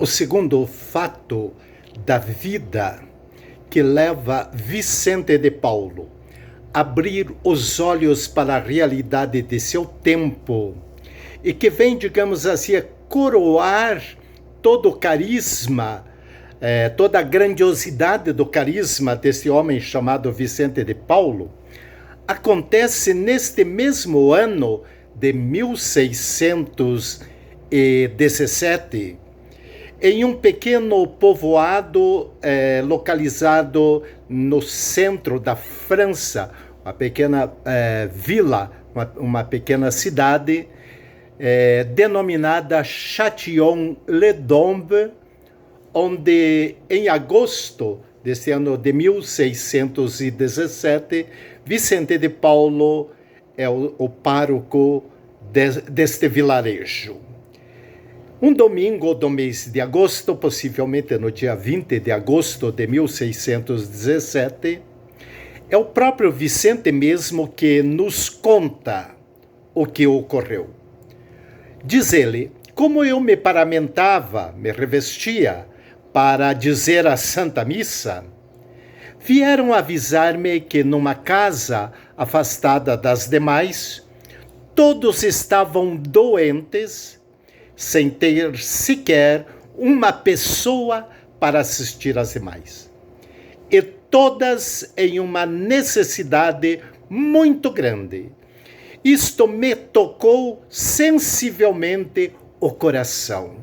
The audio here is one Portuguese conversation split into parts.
o segundo fato da vida que leva Vicente de Paulo a abrir os olhos para a realidade de seu tempo e que vem, digamos assim, a coroar todo o carisma, toda a grandiosidade do carisma desse homem chamado Vicente de Paulo, acontece neste mesmo ano de 1617, em um pequeno povoado localizado no centro da França, uma pequena vila, uma pequena cidade, denominada Châtillon-les-Dombes, onde em agosto deste ano de 1617, Vicente de Paulo é o pároco deste vilarejo. Um domingo do mês de agosto, possivelmente no dia 20 de agosto de 1617, é o próprio Vicente mesmo que nos conta o que ocorreu. Diz ele: como eu me paramentava, me revestia para dizer a Santa Missa, vieram avisar-me que numa casa afastada das demais, todos estavam doentes, sem ter sequer uma pessoa para assistir às demais. E todas em uma necessidade muito grande. Isto me tocou sensivelmente o coração.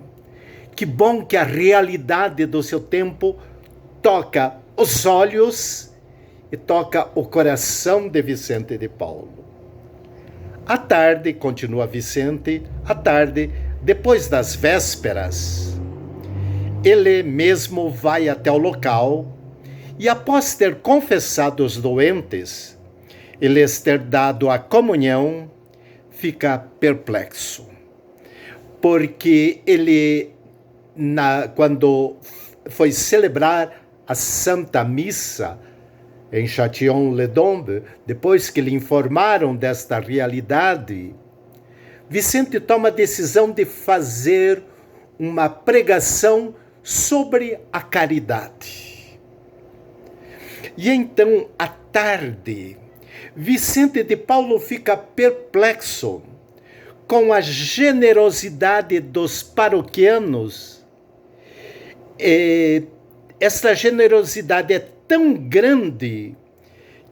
Que bom que a realidade do seu tempo toca os olhos e toca o coração de Vicente de Paulo. À tarde, continua Vicente, à tarde, depois das vésperas, ele mesmo vai até o local e, após ter confessado os doentes e lhes ter dado a comunhão, fica perplexo. Porque ele, quando foi celebrar a Santa Missa em Châtillon-les-Dombes, depois que lhe informaram desta realidade, Vicente toma a decisão de fazer uma pregação sobre a caridade. E então, à tarde, Vicente de Paulo fica perplexo com a generosidade dos paroquianos. Esta generosidade é tão grande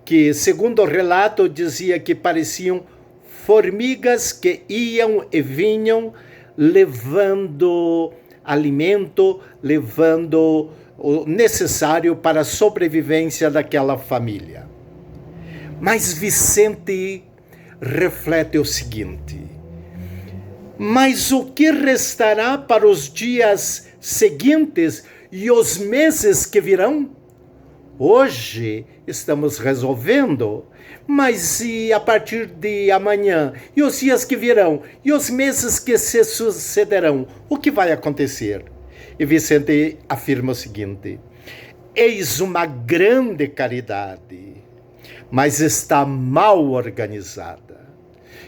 que, segundo o relato, dizia que pareciam formigas que iam e vinham levando alimento, levando o necessário para a sobrevivência daquela família. Mas Vicente reflete o seguinte: mas o que restará para os dias seguintes e os meses que virão? Hoje estamos resolvendo, mas e a partir de amanhã? E os dias que virão? E os meses que se sucederão? O que vai acontecer? E Vicente afirma o seguinte: eis uma grande caridade, mas está mal organizada.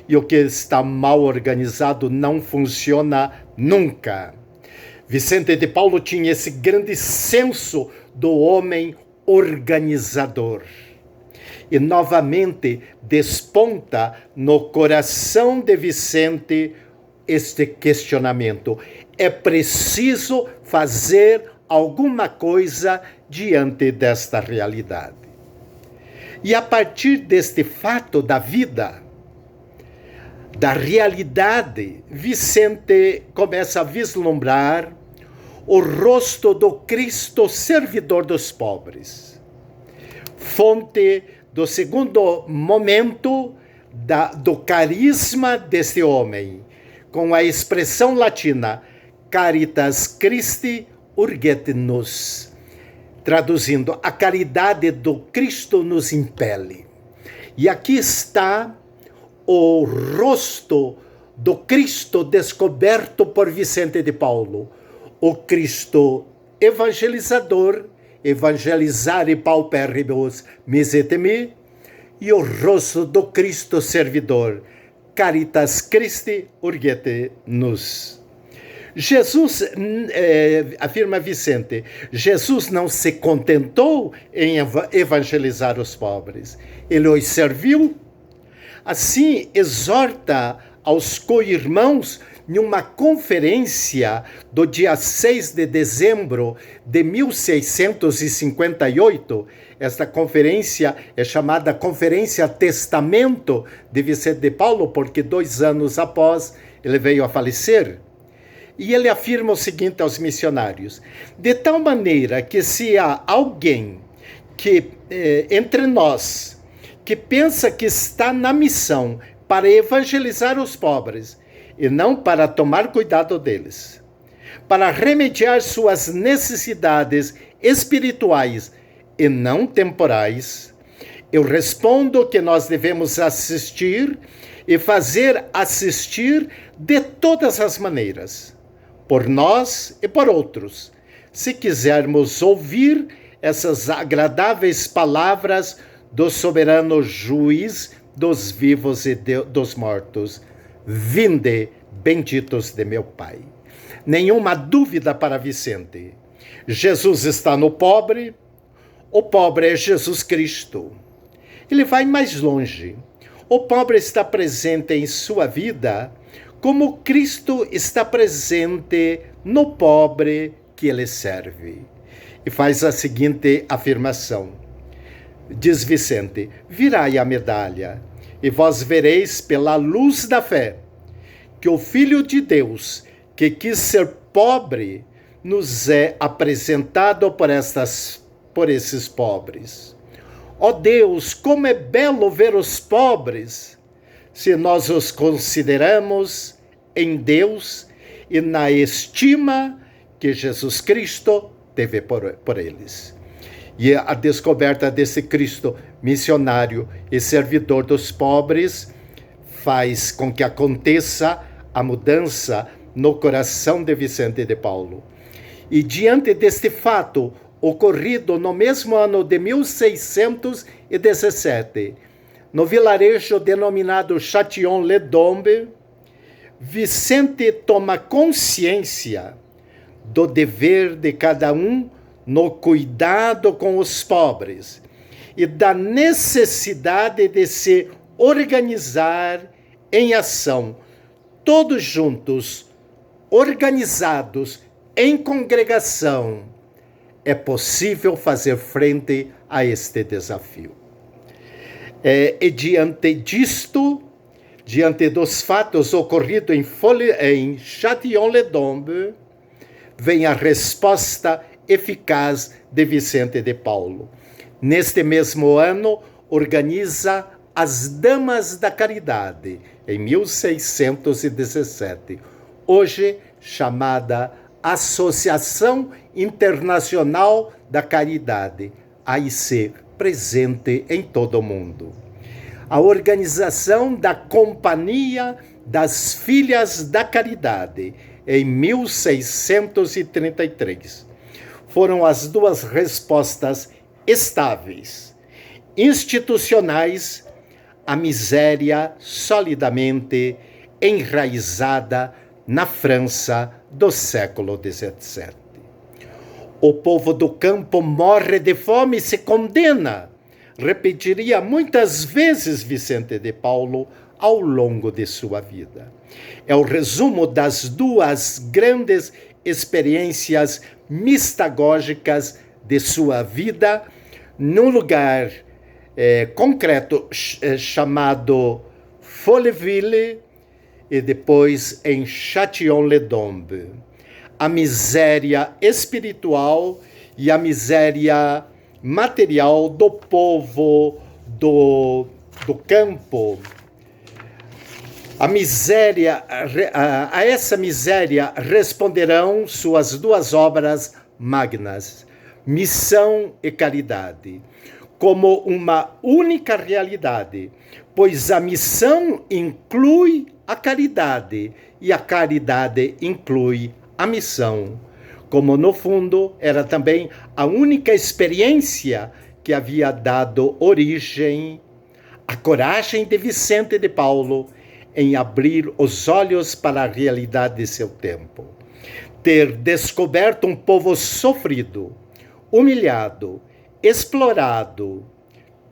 E o que está mal organizado não funciona nunca. Vicente de Paulo tinha esse grande senso do homem organizador. E novamente desponta no coração de Vicente este questionamento: é preciso fazer alguma coisa diante desta realidade. E a partir deste fato da vida, da realidade, Vicente começa a vislumbrar o rosto do Cristo servidor dos pobres, fonte do segundo momento do carisma desse homem, com a expressão latina Caritas Christi urget nos, traduzindo, a caridade do Cristo nos impele. E aqui está o rosto do Cristo descoberto por Vicente de Paulo, o Cristo evangelizador, evangelizare pauperibus misetemi, e o rosto do Cristo servidor, Caritas Christi urgete nos. Jesus, afirma Vicente, Jesus não se contentou em evangelizar os pobres, ele os serviu. Assim, exorta aos co-irmãos numa conferência do dia 6 de dezembro de 1658. Esta conferência é chamada Conferência Testamento de Vicente de Paulo, porque 2 anos após ele veio a falecer. E ele afirma o seguinte aos missionários: de tal maneira que se há alguém que entre nós que pensa que está na missão para evangelizar os pobres e não para tomar cuidado deles, para remediar suas necessidades espirituais e não temporais, eu respondo que nós devemos assistir e fazer assistir de todas as maneiras, por nós e por outros, se quisermos ouvir essas agradáveis palavras do soberano juiz dos vivos e dos mortos: vinde, benditos de meu Pai. Nenhuma dúvida para Vicente. Jesus está no pobre, o pobre é Jesus Cristo. Ele vai mais longe. O pobre está presente em sua vida como Cristo está presente no pobre que ele serve. E faz a seguinte afirmação. Diz Vicente: virai a medalha, e vós vereis pela luz da fé que o Filho de Deus, que quis ser pobre, nos é apresentado por esses pobres. Ó Deus, como é belo ver os pobres, se nós os consideramos em Deus e na estima que Jesus Cristo teve por eles. E a descoberta desse Cristo missionário e servidor dos pobres faz com que aconteça a mudança no coração de Vicente de Paulo. E diante deste fato, ocorrido no mesmo ano de 1617, no vilarejo denominado Châtillon-les-Dombes, Vicente toma consciência do dever de cada um no cuidado com os pobres e da necessidade de se organizar em ação, todos juntos, organizados em congregação. É possível fazer frente a este desafio. E diante disto, diante dos fatos ocorridos em Châtillon-les-Dombes, vem a resposta eficaz de Vicente de Paulo. Neste mesmo ano, organiza as Damas da Caridade, em 1617, hoje chamada Associação Internacional da Caridade, AIC, presente em todo o mundo. A organização da Companhia das Filhas da Caridade, em 1633. Foram as duas respostas estáveis, institucionais, à miséria solidamente enraizada na França do século XVII. O povo do campo morre de fome e se condena, repetiria muitas vezes Vicente de Paulo ao longo de sua vida. É o resumo das duas grandes experiências mistagógicas de sua vida, num lugar concreto chamado Folleville e depois em Châtillon-les-Dombes. A miséria espiritual e a miséria material do povo do campo. A essa miséria responderão suas duas obras magnas, Missão e Caridade, como uma única realidade, pois a missão inclui a caridade e a caridade inclui a missão, como no fundo era também a única experiência que havia dado origem à coragem de Vicente de Paulo em abrir os olhos para a realidade de seu tempo. ter descoberto um povo sofrido, humilhado, explorado,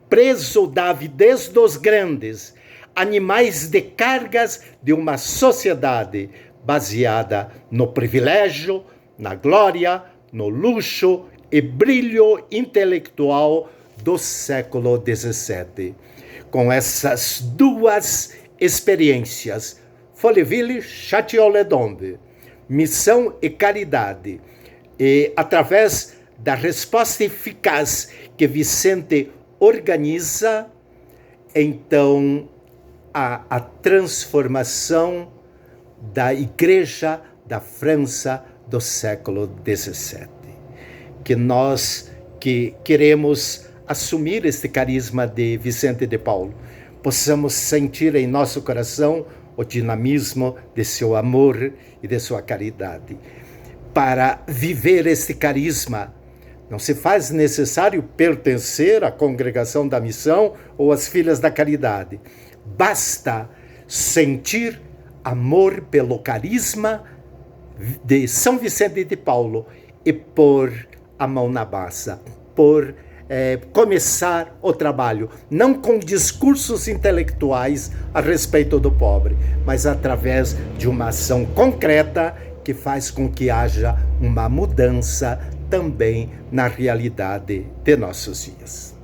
preso da avidez dos grandes, animais de cargas de uma sociedade baseada no privilégio, na glória, no luxo e brilho intelectual do século XVII. Com essas duas experiências, Folleville-Châtillon-les-Dombes, missão e caridade, e através da resposta eficaz que Vicente organiza, então a transformação da Igreja da França do século XVII. Que nós que queremos assumir este carisma de Vicente de Paulo, possamos sentir em nosso coração o dinamismo de seu amor e de sua caridade. Para viver este carisma, não se faz necessário pertencer à congregação da missão ou às filhas da caridade. Basta sentir amor pelo carisma de São Vicente de Paulo e pôr a mão na massa, começar o trabalho, não com discursos intelectuais a respeito do pobre, mas através de uma ação concreta que faz com que haja uma mudança também na realidade de nossos dias.